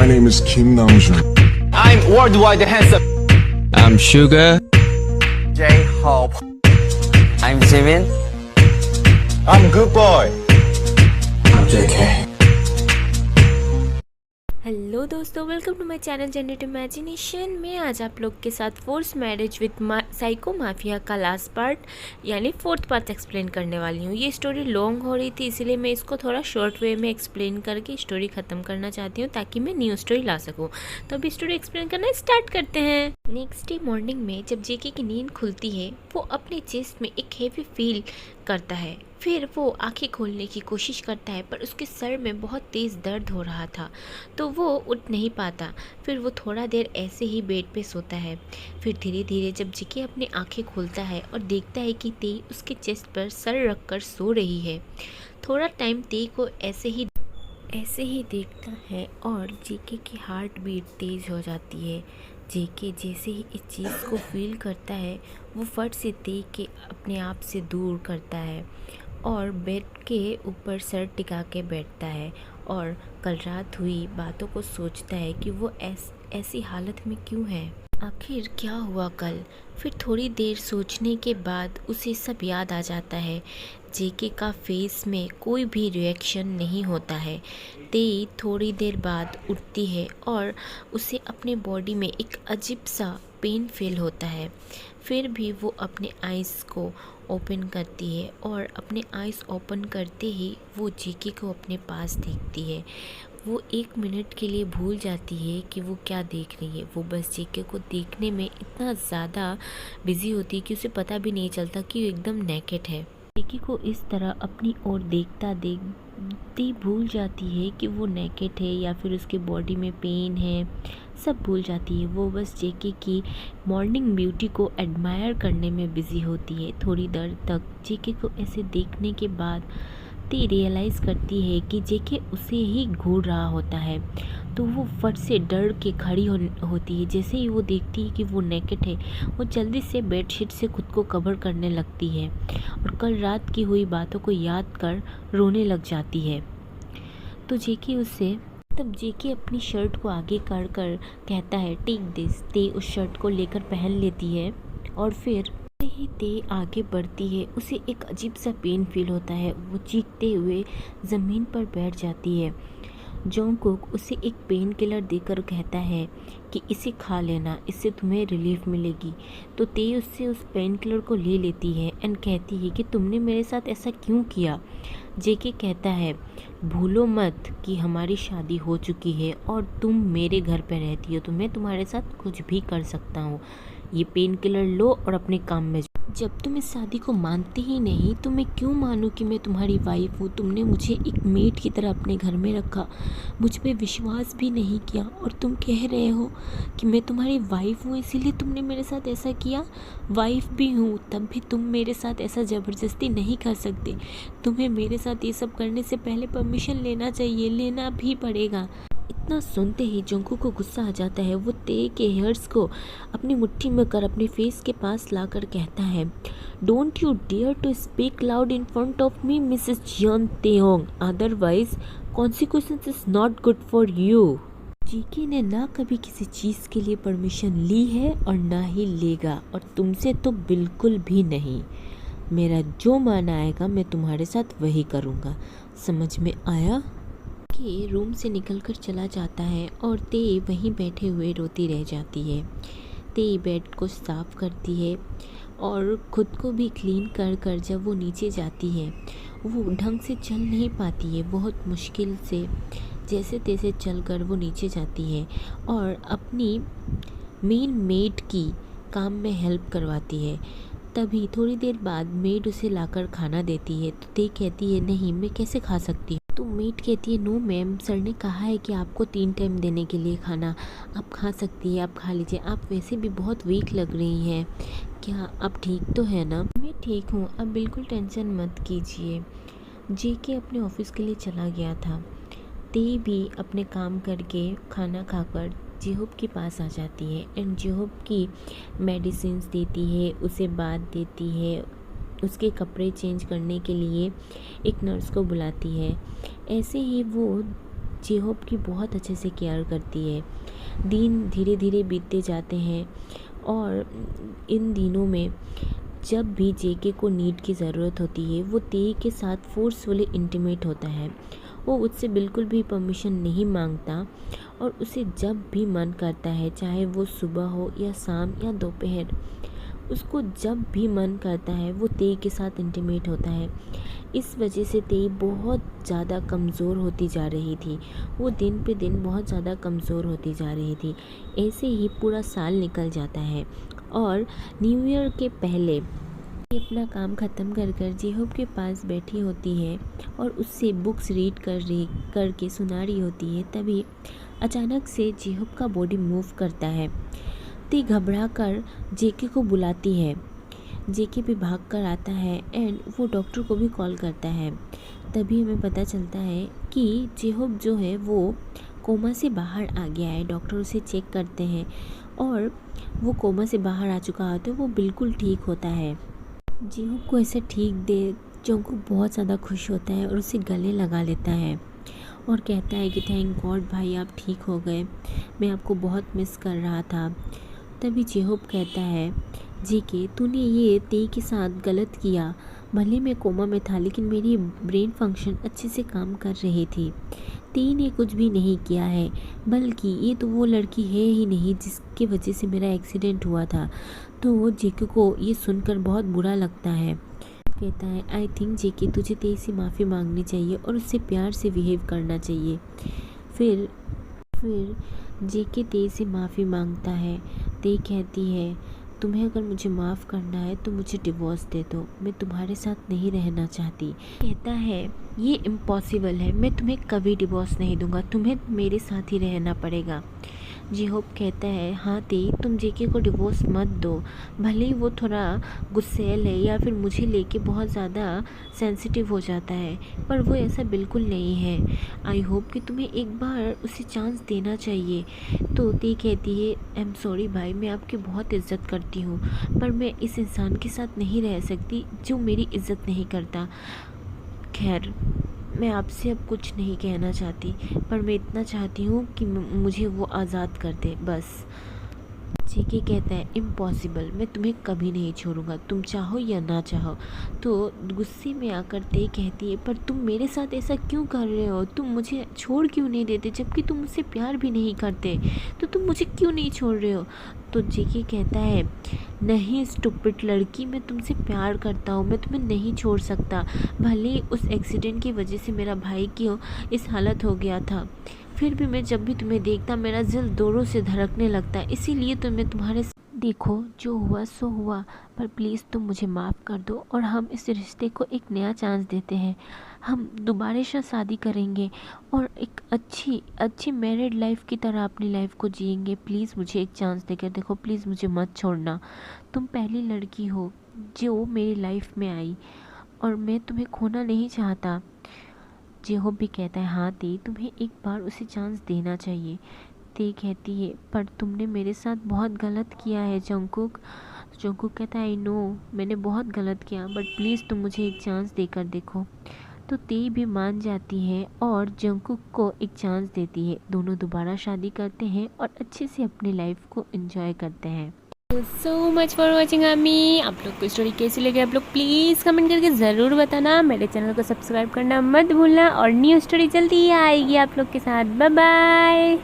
name is Kim Namjoon. I'm worldwide handsome. I'm Sugar. J-Hope. I'm Jimin. I'm good boy. I'm JK. Hello दोस्तों, welcome to my channel generative imagination में। आज आप लोग के साथ force marriage with psycho mafia का last part यानी fourth part explain करने वाली हूँ। ये स्टोरी लॉन्ग हो रही थी, इसीलिए मैं इसको थोड़ा शॉर्ट वे में एक्सप्लेन करके स्टोरी ख़त्म करना चाहती हूँ ताकि मैं न्यू स्टोरी ला सकूँ। तो अभी स्टोरी एक्सप्लेन करना स्टार्ट करते हैं। नेक्स्ट डे मॉर्निंग में जब जेके की नींद खुलती है, वो अपने चेस्ट में एक हेवी फील करता है। फिर वो आंखें खोलने की कोशिश करता है, पर उसके सर में बहुत तेज़ दर्द हो रहा था, तो वो उठ नहीं पाता। फिर वो थोड़ा देर ऐसे ही बेड पे सोता है। फिर धीरे धीरे जब जेके अपनी आंखें खोलता है और देखता है कि ते उसके चेस्ट पर सर रखकर सो रही है। थोड़ा टाइम ते को ऐसे ही देखता है और जेके की हार्ट बीट तेज़ हो जाती है। जेके जैसे ही इस चीज़ को फील करता है, वो फट से ते के अपने आप से दूर करता है और बेड के ऊपर सर टिका के बैठता है और कल रात हुई बातों को सोचता है कि वो ऐसी हालत में क्यों है, आखिर क्या हुआ कल। फिर थोड़ी देर सोचने के बाद उसे सब याद आ जाता है। जेके का फेस में कोई भी रिएक्शन नहीं होता है। ते थोड़ी देर बाद उठती है और उसे अपने बॉडी में एक अजीब सा पेन फील होता है। फिर भी वो अपने आइज़ को ओपन करती है और अपने आइज़ ओपन करते ही वो जेके को अपने पास देखती है। वो 1 मिनट के लिए भूल जाती है कि वो क्या देख रही है। वो बस जेके को देखने में इतना ज़्यादा बिजी होती है कि उसे पता भी नहीं चलता कि वो एकदम नेकेड है। जेके को इस तरह अपनी ओर देखती भूल जाती है कि वो नेकेड है या फिर उसके बॉडी में पेन है, सब भूल जाती है। वो बस जेके की मॉर्निंग ब्यूटी को एडमायर करने में बिजी होती है। थोड़ी देर तक जेके को ऐसे देखने के बाद ते रियलाइज़ करती है कि जेके उसे ही घूर रहा होता है, तो वो फट से डर के खड़ी होती है। जैसे ही वो देखती है कि वो नेकेड है, वो जल्दी से बेडशीट से खुद को कवर करने लगती है और कल रात की हुई बातों को याद कर रोने लग जाती है। तो जेके अपनी शर्ट को आगे कर कहता है टेक दिस। ते उस शर्ट को लेकर पहन लेती है और फिर ही ते आगे बढ़ती है। उसे एक अजीब सा पेन फील होता है। वो चीखते हुए ज़मीन पर बैठ जाती है। जोंगकुक उसे एक पेन किलर देकर कहता है कि इसे खा लेना, इससे तुम्हें रिलीफ मिलेगी। तो ते उससे उस पेन किलर को ले लेती है एंड कहती है कि तुमने मेरे साथ ऐसा क्यों किया। जेके कहता है भूलो मत कि हमारी शादी हो चुकी है और तुम मेरे घर पे रहती हो, तो मैं तुम्हारे साथ कुछ भी कर सकता हूँ। ये पेन किलर लो और अपने काम में। जब तुम इस शादी को मानते ही नहीं तो मैं क्यों मानूं कि मैं तुम्हारी वाइफ हूँ। तुमने मुझे एक मेड की तरह अपने घर में रखा, मुझ पे विश्वास भी नहीं किया और तुम कह रहे हो कि मैं तुम्हारी वाइफ हूँ, इसीलिए तुमने मेरे साथ ऐसा किया। वाइफ भी हूँ तब भी तुम मेरे साथ ऐसा ज़बरदस्ती नहीं कर सकते। तुम्हें मेरे साथ ये सब करने से पहले परमिशन लेना चाहिए, लेना भी पड़ेगा। इतना सुनते ही जोंगकुक को गुस्सा आ जाता है। वो ते के हेयर्स को अपनी मुट्ठी में कर अपने फेस के पास लाकर कहता है don't you dare to speak loud in front of me Mrs Jeon Taeong, otherwise consequences is not good for you. JK ने ना कभी किसी चीज़ के लिए परमिशन ली है और ना ही लेगा, और तुमसे तो बिल्कुल भी नहीं। मेरा जो मन आएगा मैं तुम्हारे साथ वही करूँगा, समझ में आया। के रूम से निकलकर चला जाता है और ते वहीं बैठे हुए रोती रह जाती है। ते बेड को साफ करती है और खुद को भी क्लीन कर जब वो नीचे जाती है, वो ढंग से चल नहीं पाती है। बहुत मुश्किल से जैसे तैसे चलकर वो नीचे जाती है और अपनी मेन मेड की काम में हेल्प करवाती है। तभी थोड़ी देर बाद मेड उसे लाकर खाना देती है, तो ते कहती है नहीं, मैं कैसे खा सकती हूँ। तो मेड कहती है नो मैम, सर ने कहा है कि आपको 3 टाइम देने के लिए खाना, आप खा सकती है, आप खा लीजिए। आप वैसे भी बहुत वीक लग रही हैं, क्या आप ठीक तो है ना। मैं ठीक हूँ, आप बिल्कुल टेंशन मत कीजिए। जेके अपने ऑफिस के लिए चला गया था। ते भी अपने काम करके खाना खाकर जेहोब के पास आ जाती है एंड जेहोब की मेडिसिन्स देती है, उसे बात देती है, उसके कपड़े चेंज करने के लिए एक नर्स को बुलाती है। ऐसे ही वो जेहोब की बहुत अच्छे से केयर करती है। दिन धीरे धीरे बीतते जाते हैं और इन दिनों में जब भी जेके को नीड की ज़रूरत होती है वो तेई के साथ फोर्सफुली इंटीमेट होता है। वो उससे बिल्कुल भी परमिशन नहीं मांगता और उसे जब भी मन करता है, चाहे वो सुबह हो या शाम या दोपहर, उसको जब भी मन करता है वो तेई के साथ इंटीमेट होता है। इस वजह से तेई बहुत ज़्यादा कमज़ोर होती जा रही थी। वो दिन पे दिन बहुत ज़्यादा कमज़ोर होती जा रही थी। ऐसे ही पूरा साल निकल जाता है और न्यू ईयर के पहले तेई अपना काम ख़त्म कर कर जेहोब के पास बैठी होती है और उससे बुक्स रीड करके सुना रही होती है। तभी अचानक से जेहोब का बॉडी मूव करता है। तेई घबरा कर जेके को बुलाती है। जेके भी भाग कर आता है एंड वो डॉक्टर को भी कॉल करता है। तभी हमें पता चलता है कि जेहोब जो है वो कोमा से बाहर आ गया है। डॉक्टर उसे चेक करते हैं और वो कोमा से बाहर आ चुका होता है। वो बिल्कुल ठीक होता है। जेहोब को ऐसे ठीक देख जंगकुक बहुत ज़्यादा खुश होता है और उसे गले लगा लेता है और कहता है कि थैंक गॉड भाई, आप ठीक हो गए, मैं आपको बहुत मिस कर रहा था। तभी जेहोब कहता है, जेके तूने ये तेई के साथ गलत किया। भले मैं कोमा में था लेकिन मेरी ब्रेन फंक्शन अच्छे से काम कर रही थी। तेई ने कुछ भी नहीं किया है, बल्कि ये तो वो लड़की है ही नहीं जिसकी वजह से मेरा एक्सीडेंट हुआ था। तो जेके को ये सुनकर बहुत बुरा लगता है। कहता है, आई थिंक जेके तुझे तेई से माफ़ी मांगनी चाहिए और उससे प्यार से बिहेव करना चाहिए। फिर जेके तेई से माफ़ी मांगता है। तेई कहती है, तुम्हें अगर मुझे माफ़ करना है तो मुझे डिवोर्स दे दो, मैं तुम्हारे साथ नहीं रहना चाहती। कहता है, ये इम्पॉसिबल है, मैं तुम्हें कभी डिवोर्स नहीं दूंगा, तुम्हें मेरे साथ ही रहना पड़ेगा। जेहोब कहता है, हाँ तेई तुम जेके को डिवोर्स मत दो। भले ही वो थोड़ा गुस्सैल है या फिर मुझे लेके बहुत ज़्यादा सेंसिटिव हो जाता है, पर वो ऐसा बिल्कुल नहीं है। आई होप कि तुम्हें एक बार उसे चांस देना चाहिए। तो तेई कहती है, आई एम सॉरी भाई, मैं आपकी बहुत इज़्ज़त करती हूँ, पर मैं इस इंसान के साथ नहीं रह सकती जो मेरी इज़्ज़त नहीं करता। खैर, मैं आपसे अब कुछ नहीं कहना चाहती, पर मैं इतना चाहती हूँ कि मुझे वो आज़ाद कर दे, बस। जेके कहता है, इम्पॉसिबल, मैं तुम्हें कभी नहीं छोड़ूंगा, तुम चाहो या ना चाहो। तो गुस्से में आकर तेई कहती है, पर तुम मेरे साथ ऐसा क्यों कर रहे हो? तुम मुझे छोड़ क्यों नहीं देते? जबकि तुम मुझसे प्यार भी नहीं करते, तो तुम मुझे क्यों नहीं छोड़ रहे हो? तो जेके कहता है, नहीं स्टूपिड लड़की, मैं तुमसे प्यार करता हूँ, मैं तुम्हें नहीं छोड़ सकता। भले उस एक्सीडेंट की वजह से मेरा भाई की इस हालत हो गया था, फिर भी मैं जब भी तुम्हें देखता मेरा दिल जोरों से धड़कने लगता है, इसीलिए तो मैं तुम्हारे देखो जो हुआ सो हुआ, पर प्लीज़ तुम मुझे माफ़ कर दो और हम इस रिश्ते को एक नया चांस देते हैं। हम दोबारा से शादी करेंगे और एक अच्छी मैरिड लाइफ की तरह अपनी लाइफ को जिएंगे। प्लीज़ मुझे एक चांस देकर देखो, प्लीज़ मुझे मत छोड़ना। तुम पहली लड़की हो जो मेरी लाइफ में आई और मैं तुम्हें खोना नहीं चाहता। जेहोब भी कहता है, हाँ तेई तुम्हें एक बार उसे चांस देना चाहिए। तेई कहती है, पर तुमने मेरे साथ बहुत गलत किया है जंगकुक। जंगकुक कहता है, आई नो मैंने बहुत गलत किया, बट प्लीज़ तुम मुझे एक चांस देकर देखो। तो तेई भी मान जाती है और जंगकुक को एक चांस देती है। दोनों दोबारा शादी करते हैं और अच्छे से अपनी लाइफ को एंजॉय करते हैं। सो मच फॉर वॉचिंग आमी। आप लोग को स्टोरी कैसी लगी आप लोग प्लीज़ कमेंट करके ज़रूर बताना। मेरे चैनल को सब्सक्राइब करना मत भूलना और न्यू स्टोरी जल्दी आएगी आप लोग के साथ। Bye bye.